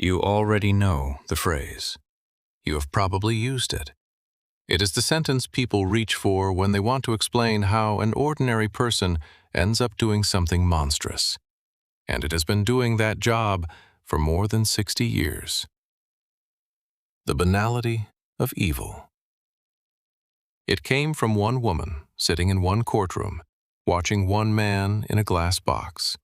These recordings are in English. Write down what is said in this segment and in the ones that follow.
You already know the phrase. You have probably used it. It is the sentence people reach for when they want to explain how an ordinary person ends up doing something monstrous. And it has been doing that job for more than 60 years. The banality of evil. It came from one woman sitting in one courtroom, watching one man in a glass box.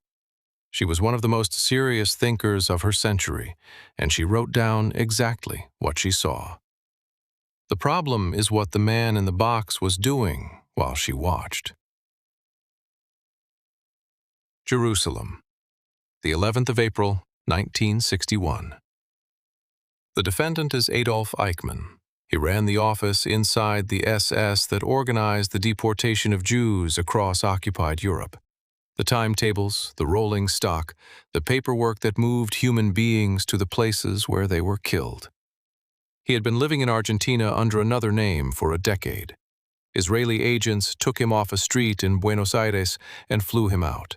She was one of the most serious thinkers of her century, and she wrote down exactly what she saw. The problem is what the man in the box was doing while she watched. Jerusalem, the 11th of April, 1961. The defendant is Adolf Eichmann. He ran the office inside the SS that organized the deportation of Jews across occupied Europe. The timetables, the rolling stock, the paperwork that moved human beings to the places where they were killed. He had been living in Argentina under another name for a decade. Israeli agents took him off a street in Buenos Aires and flew him out.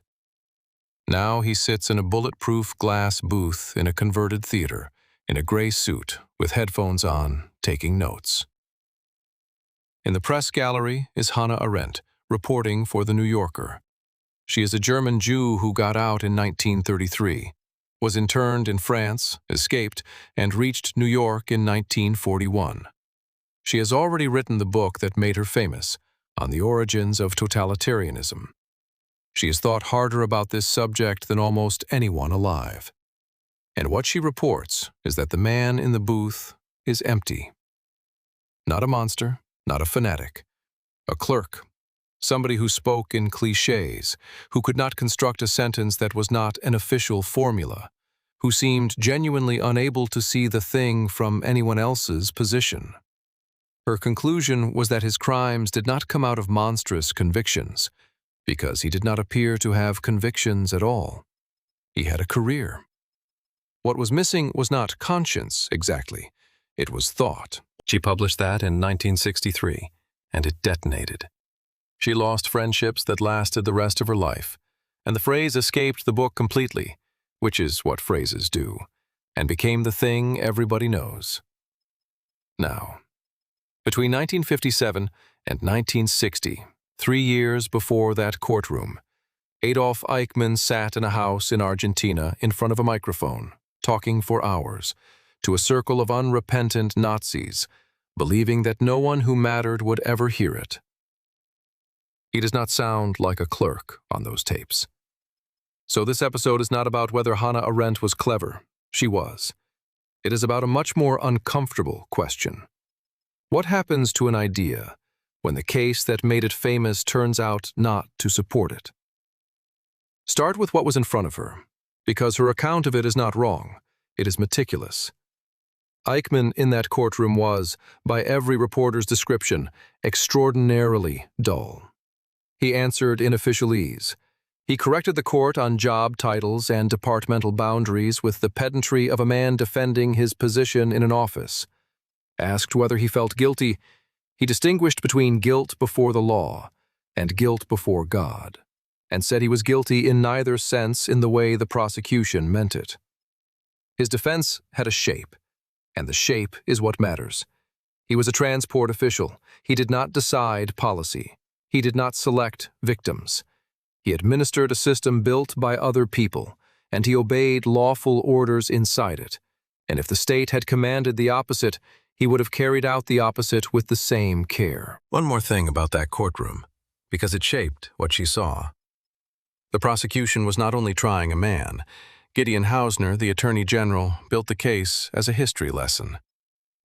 Now he sits in a bulletproof glass booth in a converted theater, in a gray suit, with headphones on, taking notes. In the press gallery is Hannah Arendt, reporting for The New Yorker. She is a German Jew who got out in 1933, was interned in France, escaped, and reached New York in 1941. She has already written the book that made her famous, On the Origins of Totalitarianism. She has thought harder about this subject than almost anyone alive. And what she reports is that the man in the booth is empty. Not a monster, not a fanatic, a clerk. Somebody who spoke in cliches, who could not construct a sentence that was not an official formula, who seemed genuinely unable to see the thing from anyone else's position. Her conclusion was that his crimes did not come out of monstrous convictions, because he did not appear to have convictions at all. He had a career. What was missing was not conscience, exactly. It was thought. She published that in 1963, and it detonated. She lost friendships that lasted the rest of her life, and the phrase escaped the book completely, which is what phrases do, and became the thing everybody knows. Now, between 1957 and 1960, 3 years before that courtroom, Adolf Eichmann sat in a house in Argentina in front of a microphone, talking for hours, to a circle of unrepentant Nazis, believing that no one who mattered would ever hear it. He does not sound like a clerk on those tapes. So this episode is not about whether Hannah Arendt was clever. She was. It is about a much more uncomfortable question. What happens to an idea when the case that made it famous turns out not to support it? Start with what was in front of her, because her account of it is not wrong. It is meticulous. Eichmann in that courtroom was, by every reporter's description, extraordinarily dull. He answered in officialese. He corrected the court on job titles and departmental boundaries with the pedantry of a man defending his position in an office. Asked whether he felt guilty, he distinguished between guilt before the law and guilt before God, and said he was guilty in neither sense in the way the prosecution meant it. His defense had a shape, and the shape is what matters. He was a transport official. He did not decide policy. He did not select victims. He administered a system built by other people, and he obeyed lawful orders inside it. And if the state had commanded the opposite, he would have carried out the opposite with the same care. One more thing about that courtroom, because it shaped what she saw. The prosecution was not only trying a man. Gideon Hausner, the Attorney General, built the case as a history lesson.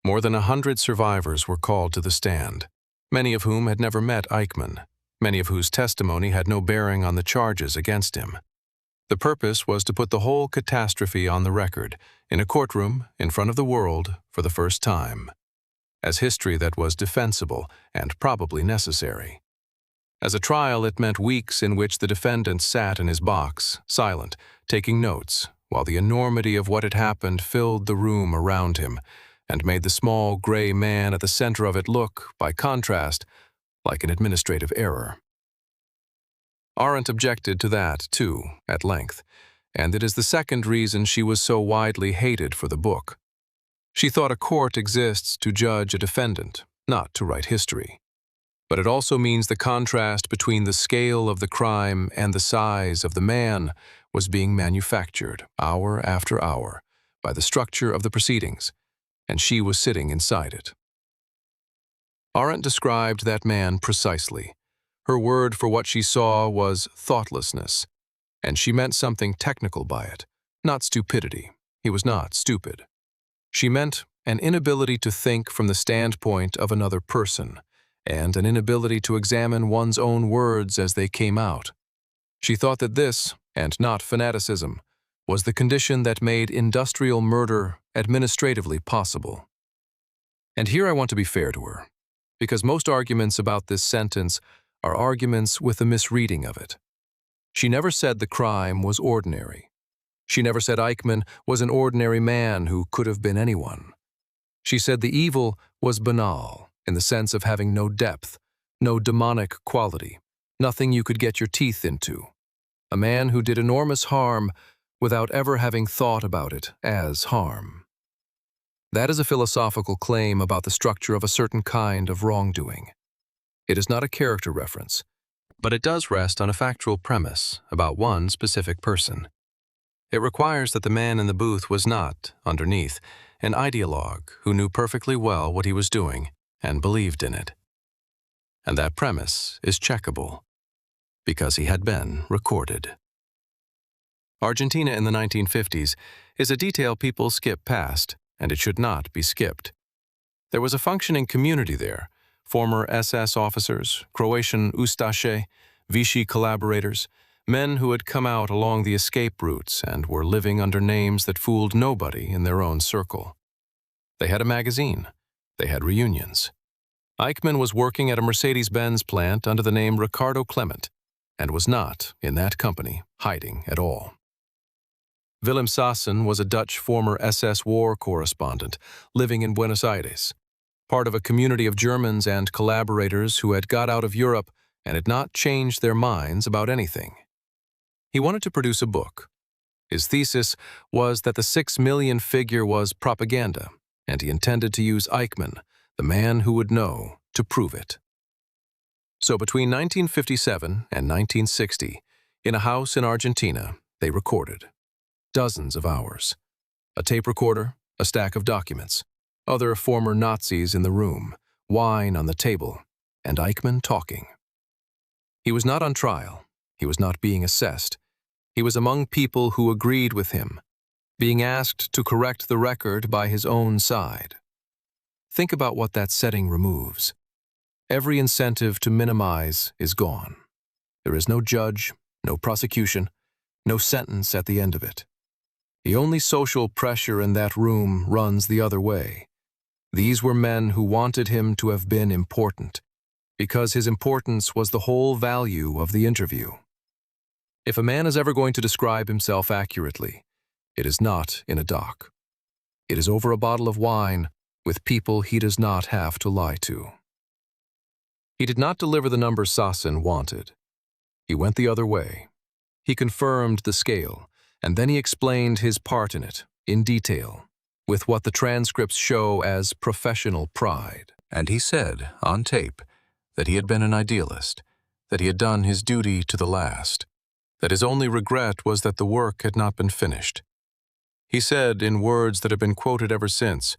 More than 100 survivors were called to the stand, many of whom had never met Eichmann, many of whose testimony had no bearing on the charges against him. The purpose was to put the whole catastrophe on the record, in a courtroom, in front of the world, for the first time, as history that was defensible and probably necessary. As a trial, it meant weeks in which the defendant sat in his box, silent, taking notes, while the enormity of what had happened filled the room around him, and made the small gray man at the center of it look, by contrast, like an administrative error. Arendt objected to that, too, at length, and it is the second reason she was so widely hated for the book. She thought a court exists to judge a defendant, not to write history. But it also means the contrast between the scale of the crime and the size of the man was being manufactured, hour after hour, by the structure of the proceedings, and she was sitting inside it. Arendt described that man precisely. Her word for what she saw was thoughtlessness, and she meant something technical by it, not stupidity. He was not stupid. She meant an inability to think from the standpoint of another person, and an inability to examine one's own words as they came out. She thought that this, and not fanaticism, was the condition that made industrial murder administratively possible. And here I want to be fair to her, because most arguments about this sentence are arguments with a misreading of it. She never said the crime was ordinary. She never said Eichmann was an ordinary man who could have been anyone. She said the evil was banal, in the sense of having no depth, no demonic quality, nothing you could get your teeth into. A man who did enormous harm without ever having thought about it as harm. That is a philosophical claim about the structure of a certain kind of wrongdoing. It is not a character reference, but it does rest on a factual premise about one specific person. It requires that the man in the booth was not, underneath, an ideologue who knew perfectly well what he was doing and believed in it. And that premise is checkable, because he had been recorded. Argentina in the 1950s is a detail people skip past, and it should not be skipped. There was a functioning community there, former SS officers, Croatian Ustaše, Vichy collaborators, men who had come out along the escape routes and were living under names that fooled nobody in their own circle. They had a magazine. They had reunions. Eichmann was working at a Mercedes-Benz plant under the name Ricardo Clement, and was not, in that company, hiding at all. Willem Sassen was a Dutch former SS war correspondent living in Buenos Aires, part of a community of Germans and collaborators who had got out of Europe and had not changed their minds about anything. He wanted to produce a book. His thesis was that the 6 million figure was propaganda, and he intended to use Eichmann, the man who would know, to prove it. So between 1957 and 1960, in a house in Argentina, they recorded. Dozens of hours. A tape recorder, a stack of documents, other former Nazis in the room, wine on the table, and Eichmann talking. He was not on trial. He was not being assessed. He was among people who agreed with him, being asked to correct the record by his own side. Think about what that setting removes. Every incentive to minimize is gone. There is no judge, no prosecution, no sentence at the end of it. The only social pressure in that room runs the other way. These were men who wanted him to have been important, because his importance was the whole value of the interview. If a man is ever going to describe himself accurately, it is not in a dock. It is over a bottle of wine with people he does not have to lie to. He did not deliver the number Sassen wanted. He went the other way. He confirmed the scale, and then he explained his part in it, in detail, with what the transcripts show as professional pride. And he said, on tape, that he had been an idealist, that he had done his duty to the last, that his only regret was that the work had not been finished. He said, in words that have been quoted ever since,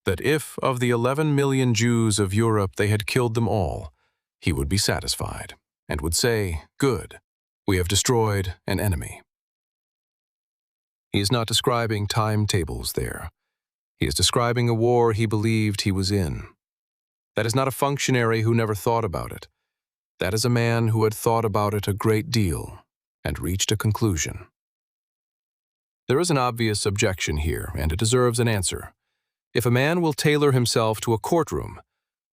that if of the 11 million Jews of Europe they had killed them all, he would be satisfied, and would say, "Good, we have destroyed an enemy." He is not describing timetables there. He is describing a war he believed he was in. That is not a functionary who never thought about it. That is a man who had thought about it a great deal and reached a conclusion. There is an obvious objection here, and it deserves an answer. If a man will tailor himself to a courtroom,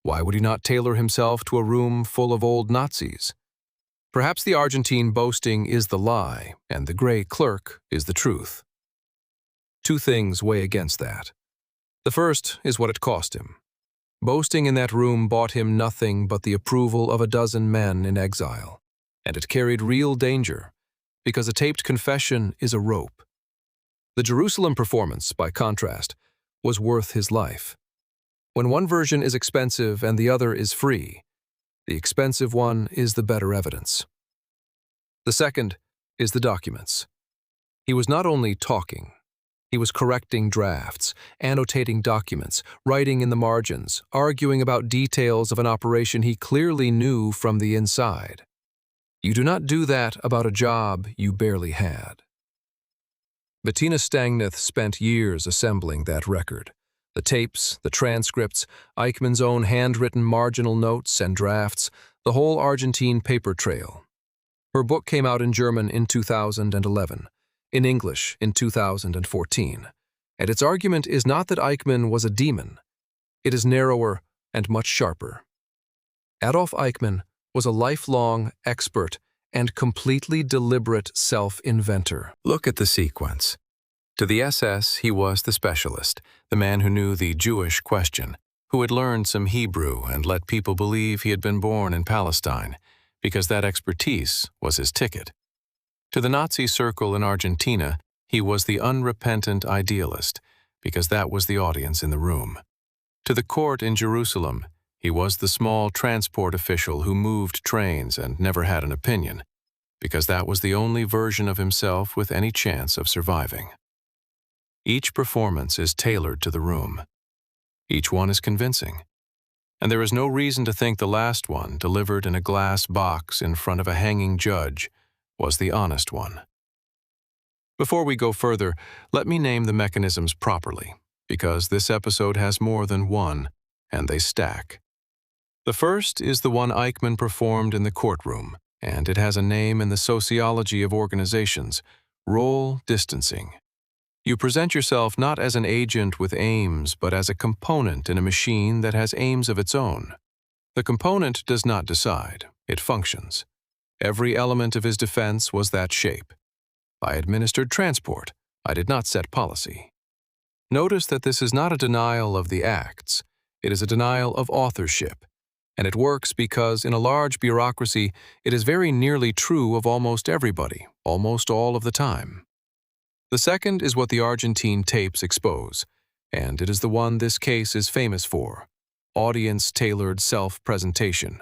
why would he not tailor himself to a room full of old Nazis? Perhaps the Argentine boasting is the lie, and the gray clerk is the truth. Two things weigh against that. The first is what it cost him. Boasting in that room bought him nothing but the approval of a dozen men in exile, and it carried real danger, because a taped confession is a rope. The Jerusalem performance, by contrast, was worth his life. When one version is expensive and the other is free, the expensive one is the better evidence. The second is the documents. He was not only talking, he was correcting drafts, annotating documents, writing in the margins, arguing about details of an operation he clearly knew from the inside. You do not do that about a job you barely had. Bettina Stangneth spent years assembling that record. The tapes, the transcripts, Eichmann's own handwritten marginal notes and drafts, the whole Argentine paper trail. Her book came out in German in 2011, in English in 2014, and its argument is not that Eichmann was a demon. It is narrower and much sharper. Adolf Eichmann was a lifelong expert and completely deliberate self-inventor. Look at the sequence. To the SS, he was the specialist, the man who knew the Jewish question, who had learned some Hebrew and let people believe he had been born in Palestine, because that expertise was his ticket. To the Nazi circle in Argentina, he was the unrepentant idealist, because that was the audience in the room. To the court in Jerusalem, he was the small transport official who moved trains and never had an opinion, because that was the only version of himself with any chance of surviving. Each performance is tailored to the room. Each one is convincing. And there is no reason to think the last one, delivered in a glass box in front of a hanging judge, was the honest one. Before we go further, let me name the mechanisms properly, because this episode has more than one, and they stack. The first is the one Eichmann performed in the courtroom, and it has a name in the sociology of organizations: role distancing. You present yourself not as an agent with aims, but as a component in a machine that has aims of its own. The component does not decide, it functions. Every element of his defense was that shape. I administered transport, I did not set policy. Notice that this is not a denial of the acts, it is a denial of authorship, and it works because in a large bureaucracy it is very nearly true of almost everybody, almost all of the time. The second is what the Argentine tapes expose, and it is the one this case is famous for: audience-tailored self-presentation.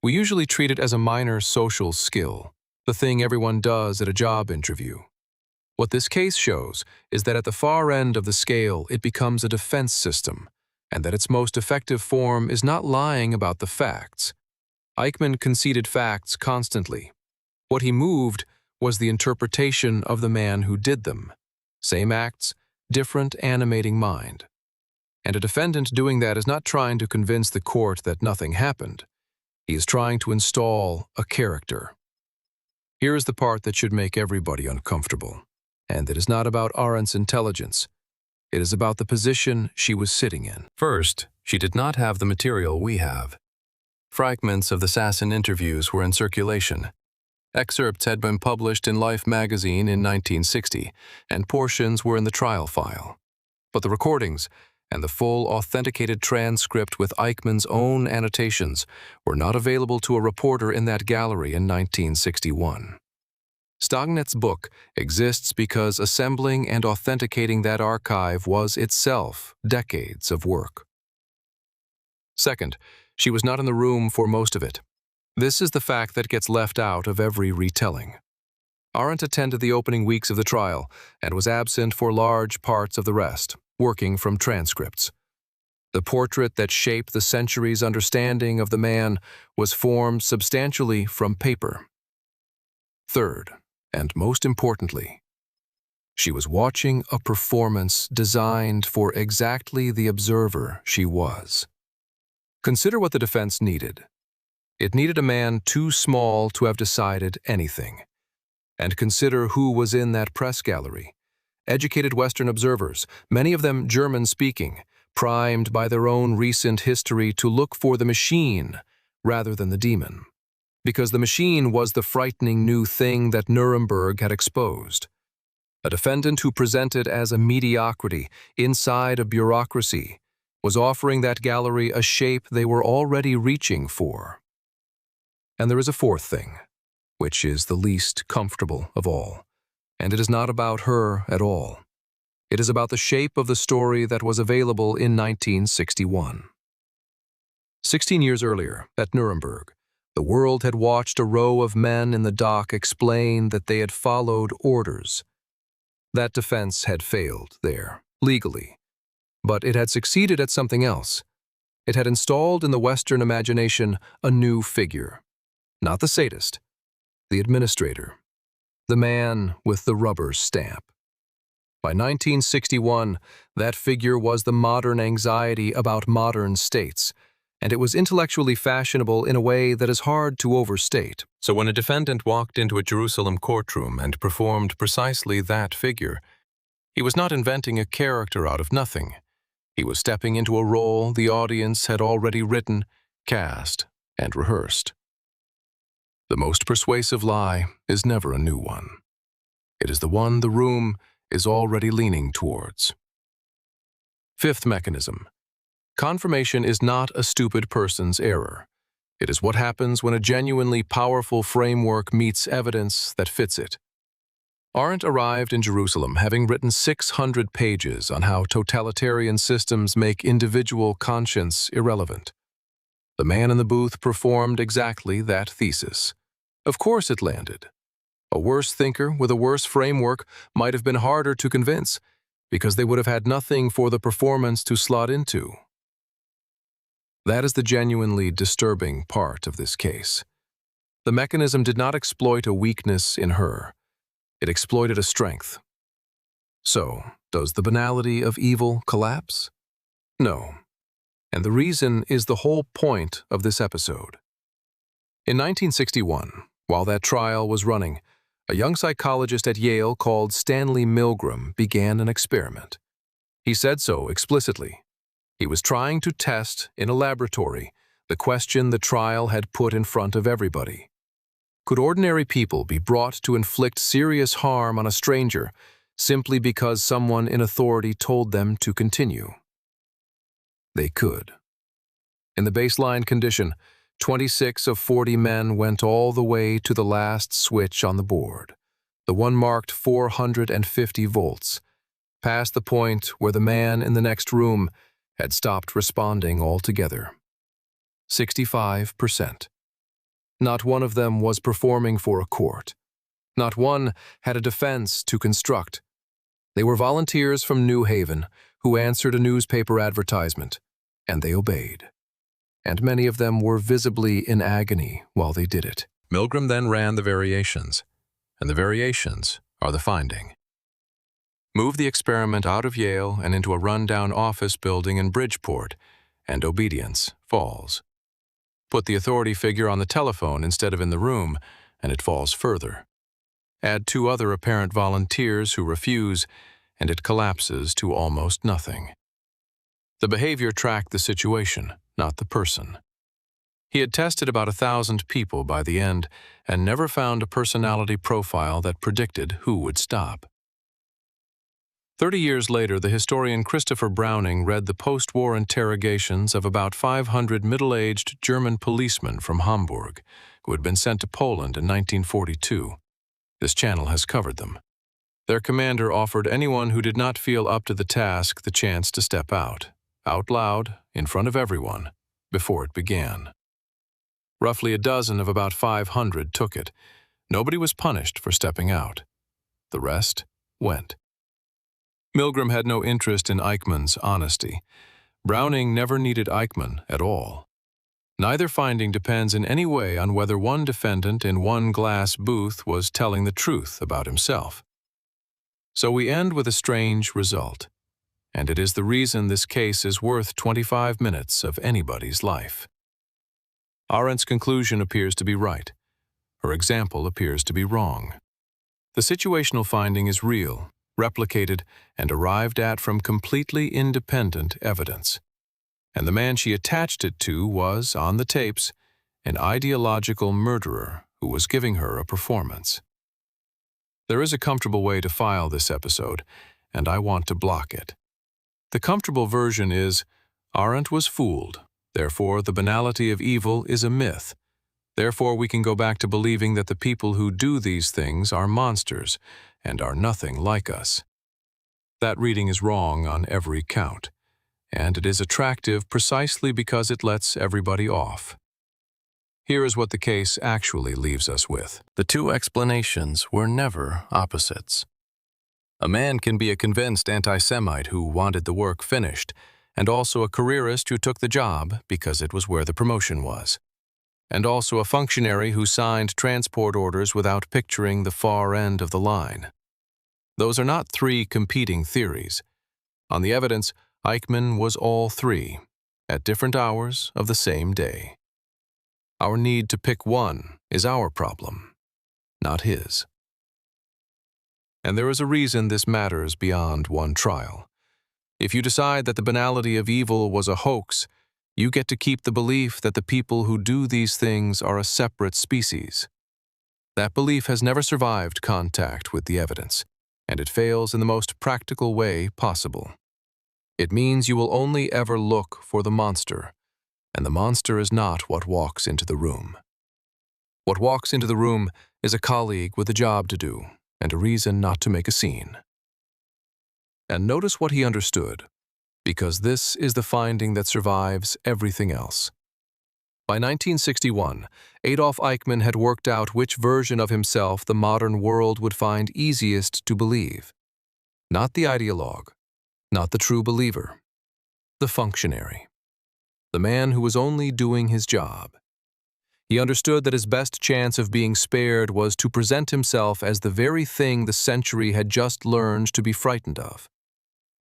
We usually treat it as a minor social skill, the thing everyone does at a job interview. What this case shows is that at the far end of the scale it becomes a defense system, and that its most effective form is not lying about the facts. Eichmann conceded facts constantly. What he moved was the interpretation of the man who did them. Same acts, different animating mind. And a defendant doing that is not trying to convince the court that nothing happened. He is trying to install a character. Here is the part that should make everybody uncomfortable. And it is not about Arendt's intelligence. It is about the position she was sitting in. First, she did not have the material we have. Fragments of the Sasson interviews were in circulation. Excerpts had been published in Life magazine in 1960, and portions were in the trial file. But the recordings and the full authenticated transcript with Eichmann's own annotations were not available to a reporter in that gallery in 1961. Stangneth's book exists because assembling and authenticating that archive was itself decades of work. Second, she was not in the room for most of it. This is the fact that gets left out of every retelling. Arendt attended the opening weeks of the trial and was absent for large parts of the rest, working from transcripts. The portrait that shaped the century's understanding of the man was formed substantially from paper. Third, and most importantly, she was watching a performance designed for exactly the observer she was. Consider what the defense needed. It needed a man too small to have decided anything. And consider who was in that press gallery. Educated Western observers, many of them German-speaking, primed by their own recent history to look for the machine rather than the demon. Because the machine was the frightening new thing that Nuremberg had exposed. A defendant who presented as a mediocrity inside a bureaucracy was offering that gallery a shape they were already reaching for. And there is a fourth thing. which is the least comfortable of all. And it is not about her at all. It is about the shape of the story that was available in 1961. 16 years earlier, at Nuremberg, the world had watched a row of men in the dock explain that they had followed orders. That defense had failed there, legally. But it had succeeded at something else. It had installed in the Western imagination a new figure. Not the sadist, the administrator, the man with the rubber stamp. By 1961, that figure was the modern anxiety about modern states, and it was intellectually fashionable in a way that is hard to overstate. So when a defendant walked into a Jerusalem courtroom and performed precisely that figure, he was not inventing a character out of nothing. He was stepping into a role the audience had already written, cast, and rehearsed. The most persuasive lie is never a new one. It is the one the room is already leaning towards. Fifth mechanism. Confirmation is not a stupid person's error. It is what happens when a genuinely powerful framework meets evidence that fits it. Arendt arrived in Jerusalem having written 600 pages on how totalitarian systems make individual conscience irrelevant. The man in the booth performed exactly that thesis. Of course it landed. A worse thinker with a worse framework might have been harder to convince, because they would have had nothing for the performance to slot into. That is the genuinely disturbing part of this case. The mechanism did not exploit a weakness in her. It exploited a strength. So, does the banality of evil collapse? No. And the reason is the whole point of this episode. In 1961, while that trial was running, a young psychologist at Yale called Stanley Milgram began an experiment. He said so explicitly. He was trying to test, in a laboratory, the question the trial had put in front of everybody. Could ordinary people be brought to inflict serious harm on a stranger simply because someone in authority told them to continue? They could. In the baseline condition, 26 of 40 men went all the way to the last switch on the board, the one marked 450 volts, past the point where the man in the next room had stopped responding altogether. 65%. Not one of them was performing for a court. Not one had a defense to construct. They were volunteers from New Haven who answered a newspaper advertisement, and they obeyed. And many of them were visibly in agony while they did it. Milgram then ran the variations, and the variations are the finding. Move the experiment out of Yale and into a rundown office building in Bridgeport, and obedience falls. Put the authority figure on the telephone instead of in the room, and it falls further. Add 2 other apparent volunteers who refuse, and it collapses to almost nothing. The behavior tracked the situation, not the person. He had tested about 1,000 people by the end and never found a personality profile that predicted who would stop. 30 years later, the historian Christopher Browning read the post-war interrogations of about 500 middle-aged German policemen from Hamburg who had been sent to Poland in 1942. This channel has covered them. Their commander offered anyone who did not feel up to the task the chance to step out loud, in front of everyone, before it began. Roughly a dozen of about 500 took it. Nobody was punished for stepping out. The rest went. Milgram had no interest in Eichmann's honesty. Browning never needed Eichmann at all. Neither finding depends in any way on whether one defendant in one glass booth was telling the truth about himself. So we end with a strange result, and it is the reason this case is worth 25 minutes of anybody's life. Arendt's conclusion appears to be right. Her example appears to be wrong. The situational finding is real, replicated, and arrived at from completely independent evidence. And the man she attached it to was, on the tapes, an ideological murderer who was giving her a performance. There is a comfortable way to file this episode, and I want to block it. The comfortable version is, Arendt was fooled, therefore the banality of evil is a myth. Therefore, we can go back to believing that the people who do these things are monsters and are nothing like us. That reading is wrong on every count, and it is attractive precisely because it lets everybody off. Here is what the case actually leaves us with. The two explanations were never opposites. A man can be a convinced anti-Semite who wanted the work finished, and also a careerist who took the job because it was where the promotion was, and also a functionary who signed transport orders without picturing the far end of the line. Those are not three competing theories. On the evidence, Eichmann was all three, at different hours of the same day. Our need to pick one is our problem, not his. And there is a reason this matters beyond one trial. If you decide that the banality of evil was a hoax, you get to keep the belief that the people who do these things are a separate species. That belief has never survived contact with the evidence, and it fails in the most practical way possible. It means you will only ever look for the monster, and the monster is not what walks into the room. What walks into the room is a colleague with a job to do and a reason not to make a scene. And notice what he understood, because this is the finding that survives everything else. By 1961, Adolf Eichmann had worked out which version of himself the modern world would find easiest to believe. Not the ideologue, not the true believer, the functionary, the man who was only doing his job. He understood that his best chance of being spared was to present himself as the very thing the century had just learned to be frightened of,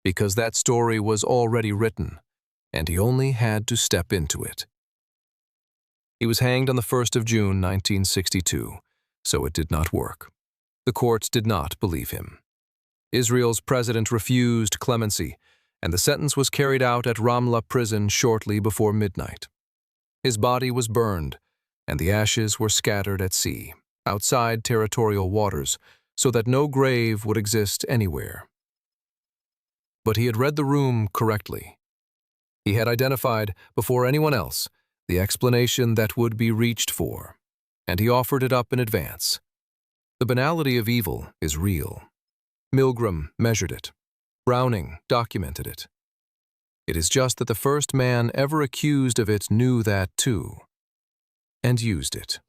because that story was already written, and he only had to step into it. He was hanged on the 1st of June, 1962, so it did not work. The courts did not believe him. Israel's president refused clemency, and the sentence was carried out at Ramla prison shortly before midnight. His body was burned, and the ashes were scattered at sea, outside territorial waters, so that no grave would exist anywhere. But he had read the room correctly. He had identified, before anyone else, the explanation that would be reached for, and he offered it up in advance. The banality of evil is real. Milgram measured it. Browning documented it. It is just that the first man ever accused of it knew that too, and used it.